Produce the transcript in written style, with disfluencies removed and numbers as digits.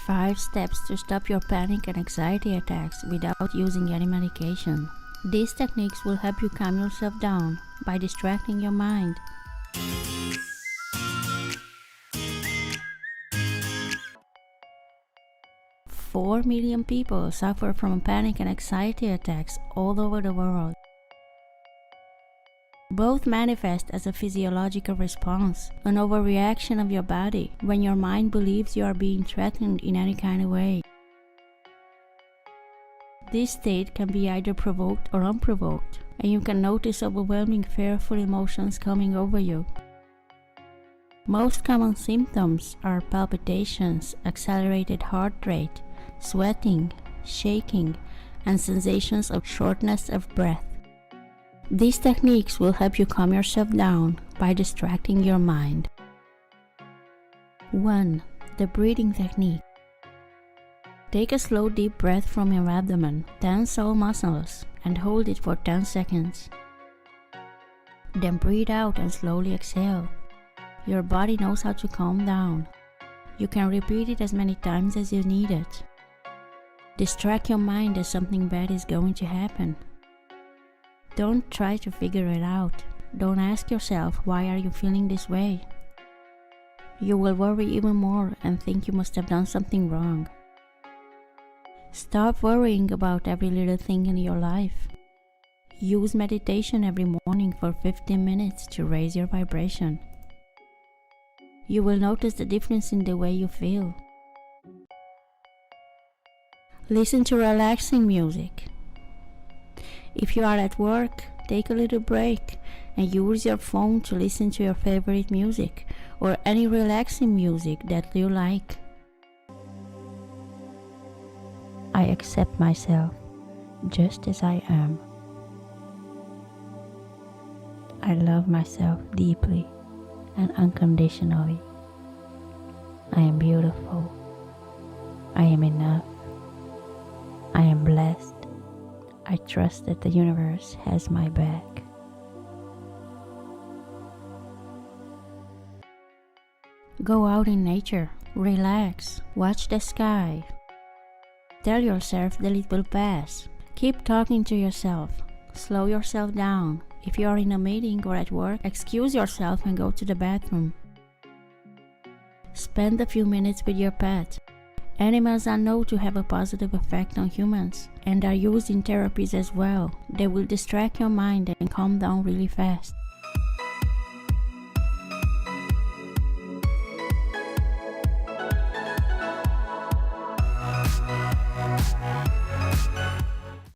5 steps to stop your panic and anxiety attacks without using any medication. These techniques will help you calm yourself down by distracting your mind. Four million people suffer from panic and anxiety attacks all over the world. Both manifest as a physiological response, an overreaction of your body when your mind believes you are being threatened in any kind of way. This state can be either provoked or unprovoked, and you can notice overwhelming fearful emotions coming over you. Most common symptoms are palpitations, accelerated heart rate, sweating, shaking, and sensations of shortness of breath. These techniques will help you calm yourself down by distracting your mind. 1. The breathing technique. Take a slow deep breath from your abdomen, tense all muscles, and hold it for 10 seconds. Then breathe out and slowly exhale. Your body knows how to calm down. You can repeat it as many times as you need it. Distract your mind as something bad is going to happen. Don't try to figure it out. Don't ask yourself, why are you feeling this way? You will worry even more and think you must have done something wrong. Stop worrying about every little thing in your life. Use meditation every morning for 15 minutes to raise your vibration. You will notice the difference in the way you feel. Listen to relaxing music. If you are at work, take a little break and use your phone to listen to your favorite music or any relaxing music that you like. I accept myself just as I am. I love myself deeply and unconditionally. I am beautiful. I am enough. I am blessed. I trust that the universe has my back. Go out in nature, relax, watch the sky. Tell yourself that it will pass. Keep talking to yourself. Slow yourself down. If you are in a meeting or at work, excuse yourself and go to the bathroom. Spend a few minutes with your pet. Animals are known to have a positive effect on humans and are used in therapies as well. They will distract your mind and calm down really fast.